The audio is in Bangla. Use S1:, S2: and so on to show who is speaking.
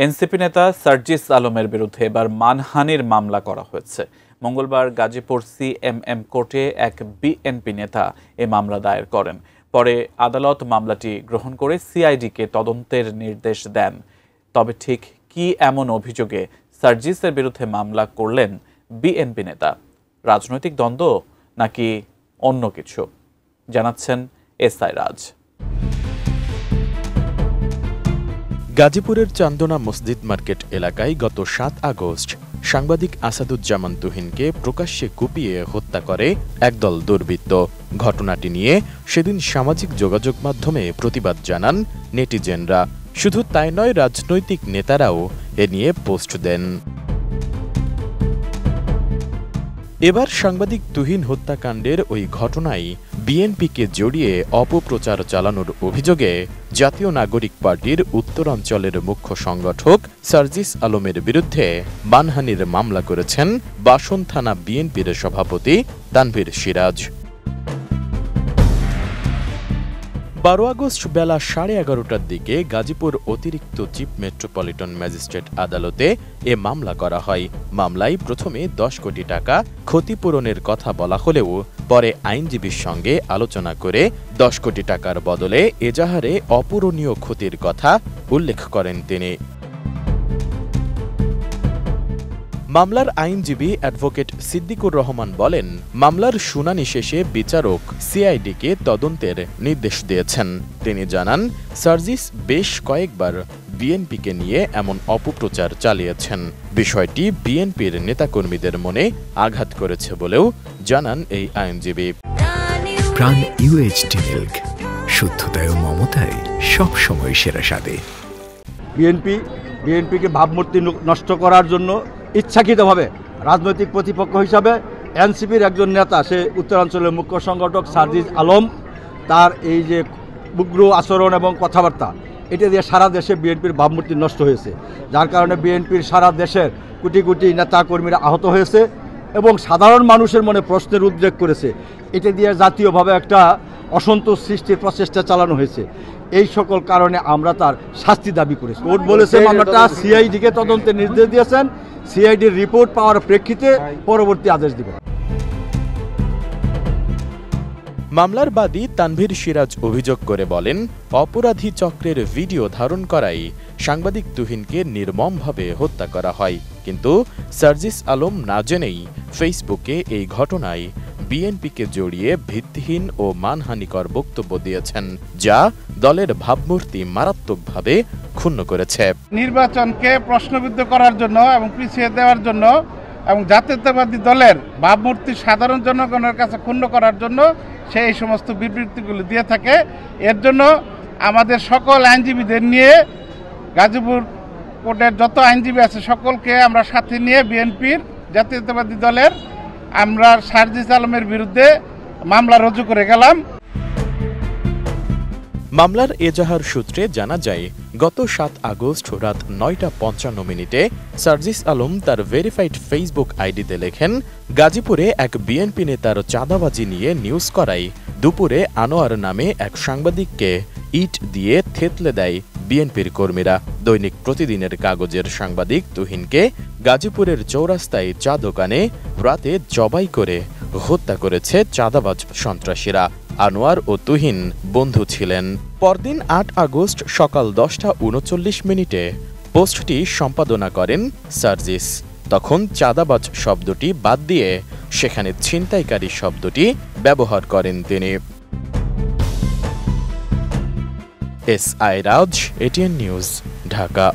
S1: এনসিপি নেতা সার্জিস আলমের বিরুদ্ধে এবার মানহানির মামলা করা হয়েছে। মঙ্গলবার গাজীপুর সিএমএম কোর্টে এক বিএনপি নেতা এ মামলা দায়ের করেন। পরে আদালত মামলাটি গ্রহণ করে সিআইডিকে তদন্তের নির্দেশ দেন। তবে ঠিক কি এমন অভিযোগে সার্জিসের বিরুদ্ধে মামলা করলেন বিএনপি নেতা? রাজনৈতিক দ্বন্দ্ব নাকি অন্য কিছু? জানাচ্ছেন এসআই রাজ।
S2: গাজীপুরের চান্দনা মসজিদ মার্কেট এলাকায় গত ৭ আগস্ট সাংবাদিক আসাদুজ্জামান তুহিনকে প্রকাশ্যে কুপিয়ে হত্যা করে একদল দুর্বৃত্ত। ঘটনাটি নিয়ে সেদিন সামাজিক যোগাযোগ মাধ্যমে প্রতিবাদ জানান নেটিজেনরা। শুধু তাই নয়, রাজনৈতিক নেতারাও এ নিয়ে পোস্ট দেন। এবার সাংবাদিক তুহিন হত্যাকাণ্ডের ওই ঘটনায় বিএনপিকে জড়িয়ে অপপ্রচার চালানোর অভিযোগে জাতীয় নাগরিক পার্টির উত্তরাঞ্চলের মুখ্য সংগঠক সার্জিস আলমের বিরুদ্ধে মানহানির মামলা করেছেন বাসন থানা বিএনপির সভাপতি তানভীর সিরাজ। ১২ আগস্ট বেলা 11:30টার দিকে গাজীপুর অতিরিক্ত চিফ মেট্রোপলিটন ম্যাজিস্ট্রেট আদালতে এ মামলা করা হয়। মামলায় প্রথমে ১০ কোটি টাকা ক্ষতিপূরণের কথা বলা হলেও পরে আইনজীবীর সঙ্গে আলোচনা করে ১০ কোটি টাকার বদলে এজাহারে অপূরণীয় ক্ষতির কথা উল্লেখ করেন তিনি। মামলার আইনজীবী অ্যাডভোকেট সিদ্দিকুর রহমান বলেন, মামলার শুনানি শেষে বিচারক সিআইডিকে তদন্তের নির্দেশ দিয়েছেন। তিনি জানান, সার্জিস বেশ কয়েকবার বিএনপিকে নিয়ে এমন অপপ্রচার চালিয়েছেন। বিষয়টি বিএনপির নেতাকর্মীদের মনে আঘাত করেছে বলেও জানান এই আইনজীবী।
S3: প্রাণ ইউএইচটি মিল্ক, শুদ্ধতায় ও মমতায় সবসময় সেরা স্বাদে।
S4: বিএনপিকে ভাবমূর্তি নষ্ট করার জন্য ইচ্ছাকৃতভাবে রাজনৈতিক প্রতিপক্ষ হিসাবে এনসিপির একজন নেতা, সে উত্তরাঞ্চলের মুখ্য সংগঠক সার্জিস আলম, তার এই যে উগ্র আচরণ এবং কথাবার্তা, এটা দিয়ে সারা দেশে বিএনপির ভাবমূর্তি নষ্ট হয়েছে। যার কারণে বিএনপির সারা দেশের কোটি কোটি নেতা কর্মীরা আহত হয়েছে এবং সাধারণ মানুষের মনে প্রশ্নের উদ্রেক করেছে। এটা দিয়ে জাতীয়ভাবে একটা অসন্তোষ সৃষ্টির প্রচেষ্টা চালানো হয়েছে। এই সকল কারণে আমরা তার শাস্তি দাবি করেছি। কোর্ট বলেছে মামলাটা সিআইডিকে তদন্তের নির্দেশ দিয়েছেন। সিআইডির রিপোর্ট পাওয়ার প্রেক্ষিতে পরবর্তী আদেশ দিবেন।
S2: মামলার বাদী তানভীর সিরাজ অভিযোগ করে বলেন, অপরাধী চক্রের ভিডিও ধারণ করায় সাংবাদিক তুহিনকে নির্মমভাবে হত্যা করা হয়। কিন্তু সার্জিস আলম না জেনেই ফেসবুকে এই ঘটনায় বিএনপিকে জড়িয়ে ভিত্তিহীন ও মানহানিকর বক্তব্য দিয়েছেন, যা দলের ভাবমূর্তি মারাত্মকভাবে ক্ষুণ্ণ করেছে।
S5: নির্বাচনকে প্রশ্নবিদ্ধ করার জন্য এবং পিছিয়ে দেওয়ার জন্য এবং জাতীয়তাবাদী দলের ভাবমূর্তি সাধারণ জনগণের কাছে ক্ষুণ্ণ করার জন্য সে এই সমস্ত বিবৃতিগুলো দিয়ে থাকে। এর জন্য আমাদের সকল আইনজীবীদের নিয়ে, গাজীপুর কোর্টের যত আইনজীবী আছে সকলকে আমরা সাথে নিয়ে বিএনপির জাতীয়তাবাদী দলের আমরা সার্জিস আলমের বিরুদ্ধে মামলা রুজু করে গেলাম।
S2: মামলার এজাহার সূত্রে জানা যায়, গত ৭ আগস্ট রাত ৯:৫৫ সার্জিস আলম তার ভেরিফাইড ফেসবুক আইডিতে লেখেন, গাজীপুরে এক বিএনপি নেতার চাঁদাবাজি নিয়ে নিউজ করায় দুপুরে আনোয়ার নামে এক সাংবাদিককে ইট দিয়ে থেতলে দেয় বিএনপির কর্মীরা। দৈনিক প্রতিদিনের কাগজের সাংবাদিক তুহিনকে গাজীপুরের চৌরাস্তায় চা দোকানে রাতে জবাই করে হত্যা করেছে চাঁদাবাজ সন্ত্রাসীরা। আনোয়ার ও তুহিন বন্ধু ছিলেন। পরদিন ৮ আগস্ট সকাল 10:৩৯ পোস্টটি সম্পাদনা করেন সার্জিস। তখন চাঁদাবাজ শব্দটি বাদ দিয়ে সেখানে ছিনতাইকারী শব্দটি ব্যবহার করেন তিনি। এসআই রাজ, এটিএন নিউজ, ঢাকা।